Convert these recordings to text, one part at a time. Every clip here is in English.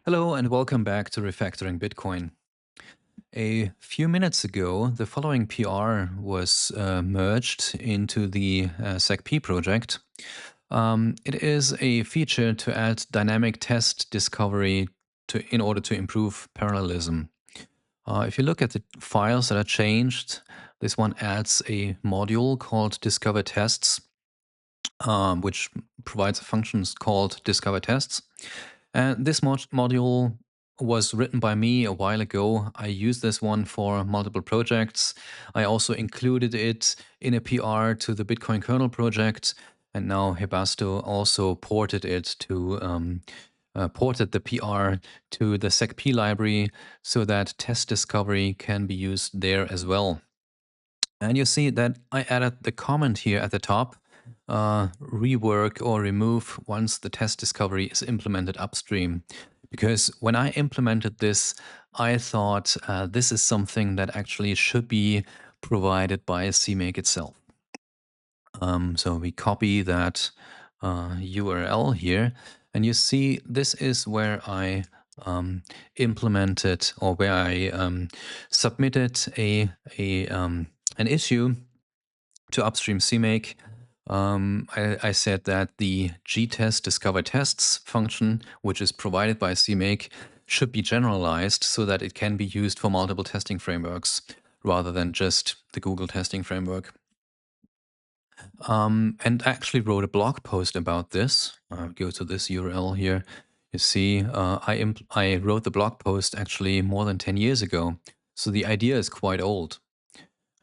Hello and welcome back to Refactoring Bitcoin. A few minutes ago, the following PR was merged into the SecP project. It is a feature to add dynamic test discovery in order to improve parallelism. If you look at the files that are changed, this one adds a module called discover tests, which provides functions called discover tests. And this module was written by me a while ago. I used this one for multiple projects. I also included it in a PR to the Bitcoin kernel project. And now Hebasto also ported the PR to the SecP library so that test discovery can be used there as well. And you see that I added the comment here at the top, rework or remove once the test discovery is implemented upstream. Because when I implemented this, I thought this is something that actually should be provided by CMake itself. So we copy that URL here, and you see this is where I implemented or where I submitted an issue to upstream CMake. I said that the gtest discover tests function, which is provided by CMake, should be generalized so that it can be used for multiple testing frameworks rather than just the Google testing framework. And I actually wrote a blog post about this. Go to this URL here. You see, I wrote the blog post actually more than 10 years ago. So the idea is quite old.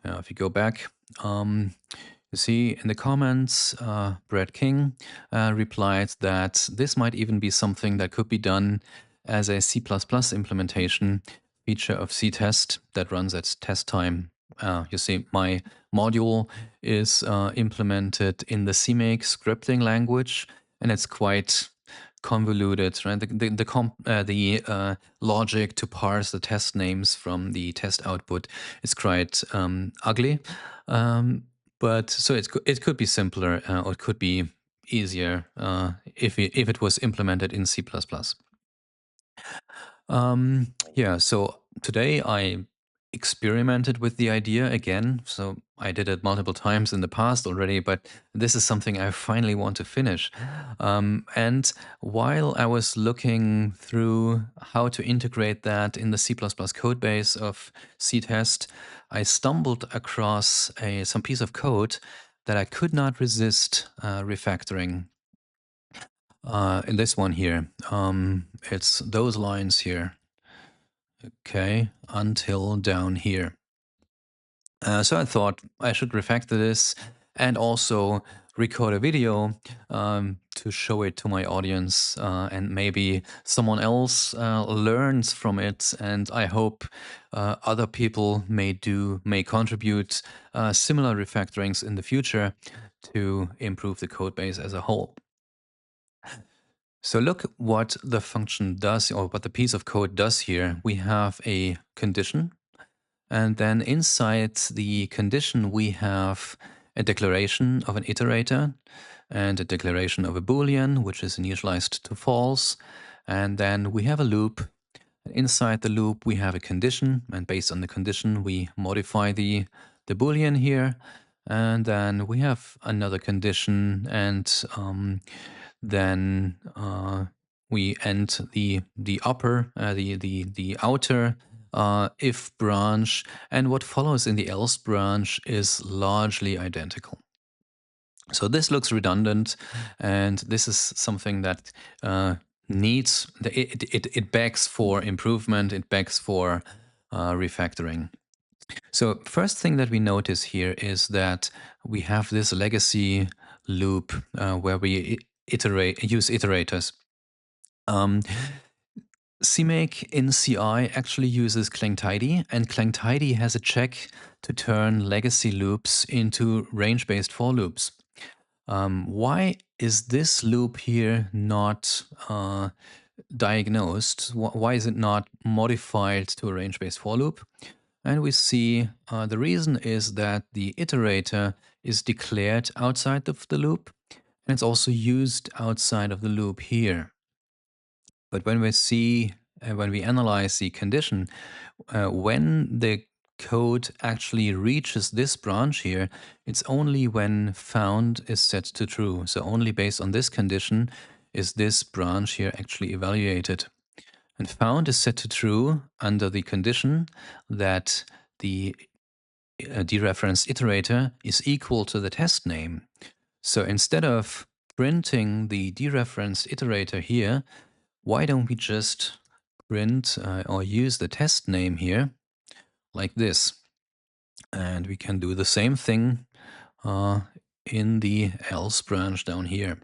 If you go back, you see in the comments, Brad King replied that this might even be something that could be done as a C++ implementation feature of ctest that runs at test time. You see, my module is implemented in the CMake scripting language, and it's quite convoluted, right? The logic to parse the test names from the test output is quite ugly. But so it could be simpler or it could be easier if it was implemented in C++. Yeah, so today I experimented with the idea again. So I did it multiple times in the past already, but this is something I finally want to finish. And while I was looking through how to integrate that in the C++ code base of ctest, I stumbled across some piece of code that I could not resist refactoring. In this one here, it's those lines here. Okay, until down here. So I thought I should refactor this and also record a video to show it to my audience, and maybe someone else learns from it. And I hope other people may contribute similar refactorings in the future to improve the code base as a whole. So look what the function does, or what the piece of code does here. We have a condition, and then inside the condition, we have a declaration of an iterator and a declaration of a Boolean, which is initialized to false. And then we have a loop. Inside the loop, we have a condition, and based on the condition, we modify the Boolean here. And then we have another condition, and then we end the outer if branch, and what follows in the else branch is largely identical. So this looks redundant, and this is something that it begs for improvement. It begs for refactoring. So first thing that we notice here is that we have this legacy loop where we use iterators. CMake in CI actually uses clang-tidy, and clang-tidy has a check to turn legacy loops into range-based for loops. Why is this loop here not diagnosed? Why is it not modified to a range-based for loop? And we see the reason is that the iterator is declared outside of the loop, and it's also used outside of the loop here. But when we analyze the condition, when the code actually reaches this branch here, it's only when found is set to true. So only based on this condition is this branch here actually evaluated. And found is set to true under the condition that the dereferenced iterator is equal to the test name. So instead of printing the dereferenced iterator here, why don't we just print or use the test name here like this? And we can do the same thing in the else branch down here.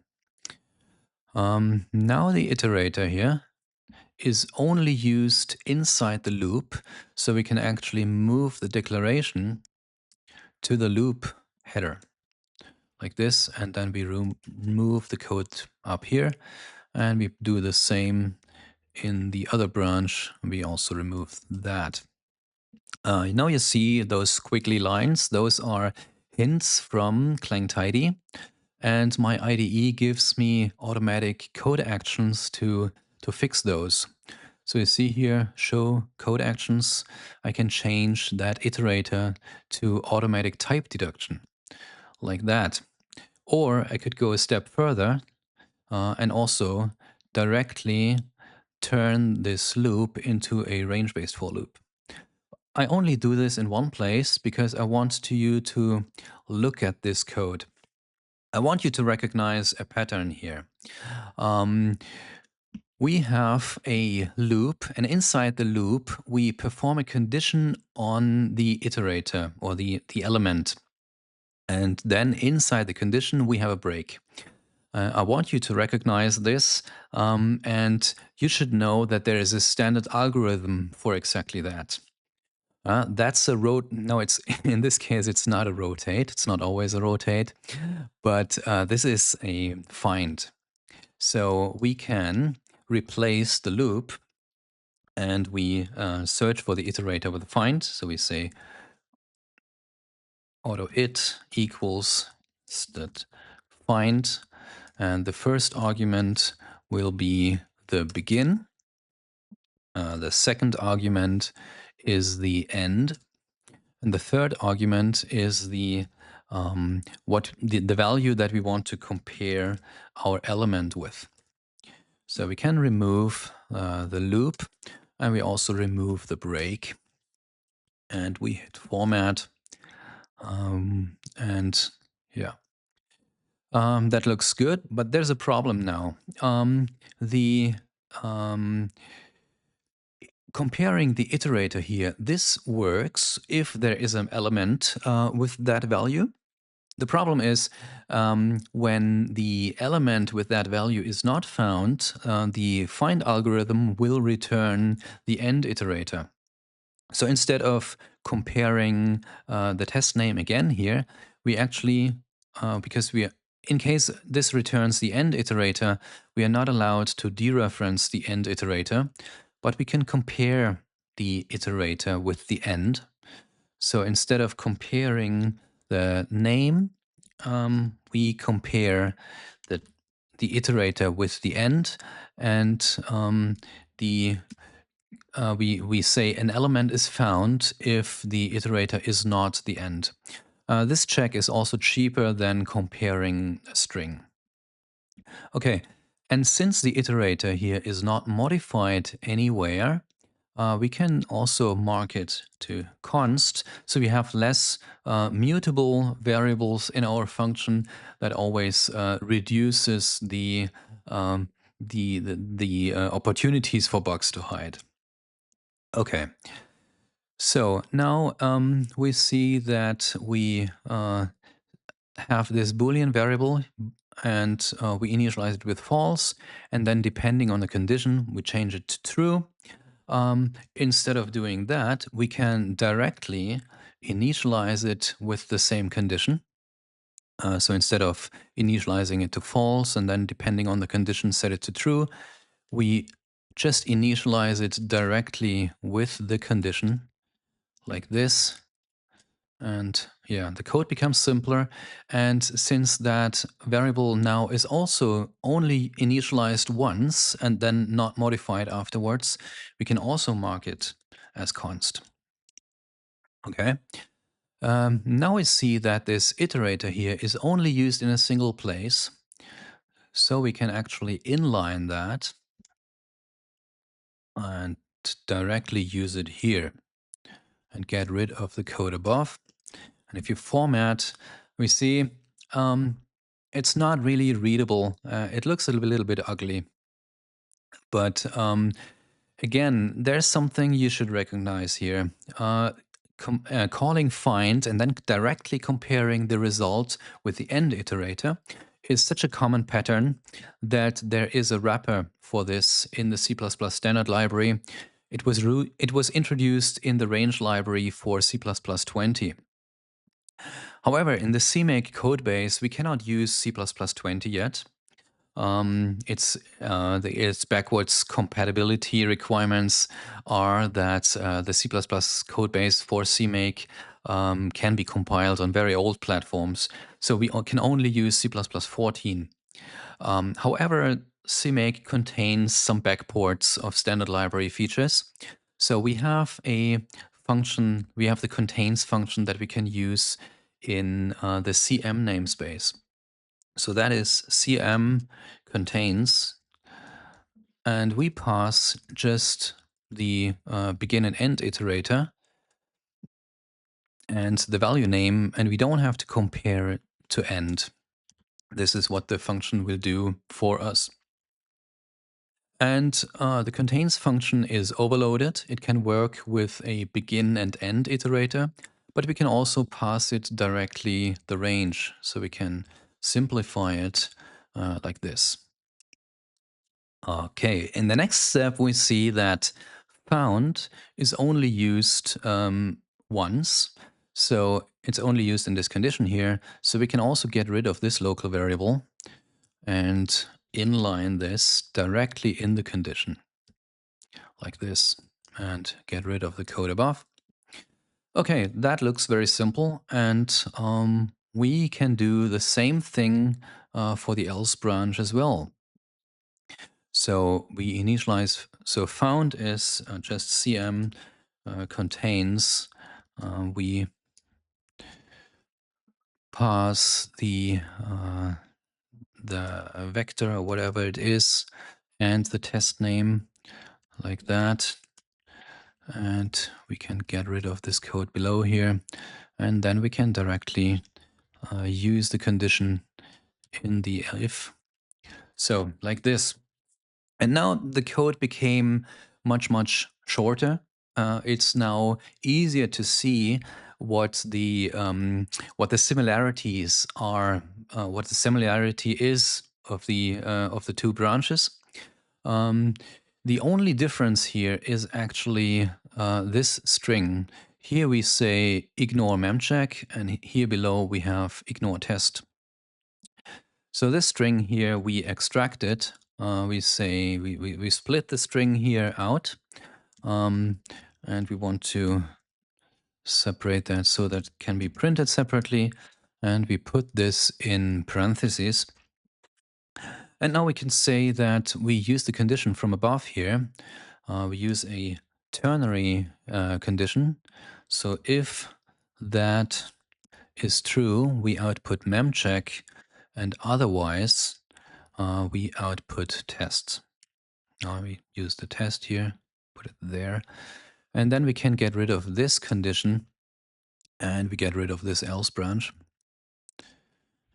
Now the iterator here is only used inside the loop, so we can actually move the declaration to the loop header like this, and then we remove the code up here, and we do the same in the other branch. We also remove that. Now you see those squiggly lines. Those are hints from Clang Tidy, and my IDE gives me automatic code actions to fix those. So you see here, show code actions. I can change that iterator to automatic type deduction, like that. Or I could go a step further and also directly turn this loop into a range-based for loop. I only do this in one place because I want you to look at this code. I want you to recognize a pattern here. We have a loop, and inside the loop, we perform a condition on the iterator or the element. And then inside the condition, we have a break. I want you to recognize this, and you should know that there is a standard algorithm for exactly that. That's a no, it's in this case, it's not a rotate. It's not always a rotate, but this is a find. So we can replace the loop, and we search for the iterator with a find. So we say auto it equals stat find, and the first argument will be the begin. The second argument is the end, and the third argument is the the value that we want to compare our element with. So we can remove the loop, and we also remove the break, and we hit format, and yeah. That looks good, but there's a problem now. The comparing the iterator here, this works if there is an element with that value. The problem is when the element with that value is not found, the find algorithm will return the end iterator. So instead of comparing the test name again here, we actually, because in case this returns the end iterator, we are not allowed to dereference the end iterator, but we can compare the iterator with the end. So instead of comparing the name, we compare the iterator with the end, and we say an element is found if the iterator is not the end. This check is also cheaper than comparing a string. Okay, and since the iterator here is not modified anywhere, we can also mark it to const, so we have less mutable variables in our function that always reduces the opportunities for bugs to hide. Okay, so now we see that we have this Boolean variable, and we initialize it with false, and then depending on the condition, we change it to true. Instead of doing that, we can directly initialize it with the same condition. So instead of initializing it to false and then depending on the condition set it to true, we just initialize it directly with the condition like this. And yeah, the code becomes simpler. And since that variable now is also only initialized once and then not modified afterwards, we can also mark it as const. Okay. Now we see that this iterator here is only used in a single place. So we can actually inline that and directly use it here and get rid of the code above. And if you format, we see um, it's not really readable. It looks a little bit ugly. But again, there's something you should recognize here. Calling find and then directly comparing the result with the end iterator is such a common pattern that there is a wrapper for this in the C++ standard library. It was introduced in the range library for C++20. However, in the CMake codebase, we cannot use C++20 yet. Its backwards compatibility requirements are that the C++ codebase for CMake can be compiled on very old platforms. So we can only use C++14. However, CMake contains some backports of standard library features. So we have a function, we have the contains function that we can use in the CM namespace. So that is CM contains, and we pass just the begin and end iterator and the value name, and we don't have to compare it to end. This is what the function will do for us. And the contains function is overloaded. It can work with a begin and end iterator, but we can also pass it directly the range. So we can simplify it like this. Okay, in the next step, we see that found is only used once. So it's only used in this condition here. So we can also get rid of this local variable and inline this directly in the condition like this and get rid of the code above. Okay, that looks very simple. And we can do the same thing for the else branch as well. So we initialize, so found is just CM contains, we pass the vector or whatever it is and the test name like that. And we can get rid of this code below here. And then we can directly use the condition in the if. So like this. And now the code became much shorter. It's now easier to see what the similarities are, what the similarity is of the two branches. The only difference here is actually this string. Here we say ignore memcheck, and here below we have ignore test. So this string here we extracted. We say we split the string here out, and we want to separate that so that it can be printed separately, and we put this in parentheses. And now we can say that we use the condition from above here. We use a ternary condition. So if that is true, we output memcheck, and otherwise we output test. Now we use the test here, put it there. And then we can get rid of this condition, and we get rid of this else branch.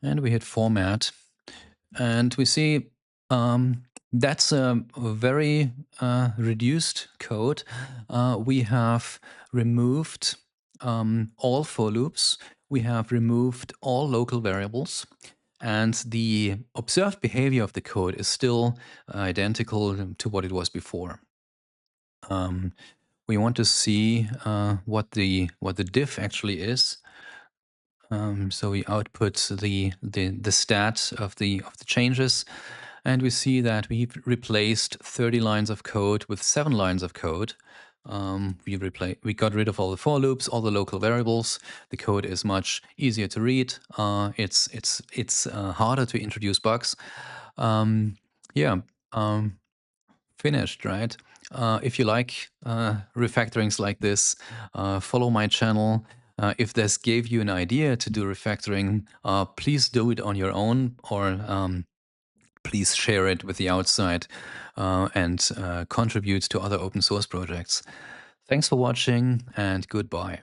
And we hit format. And we see that's a very reduced code. We have removed all for loops. We have removed all local variables. And the observed behavior of the code is still identical to what it was before. We want to see what the diff actually is. So we output the stat of the changes, and we see that we've replaced 30 lines of code with 7 lines of code. We got rid of all the for loops, all the local variables. The code is much easier to read. It's harder to introduce bugs. Um, yeah, um, finished, right? If you like refactorings like this, follow my channel. If this gave you an idea to do refactoring, please do it on your own, or please share it with the outside, and contribute to other open source projects. Thanks for watching, and goodbye.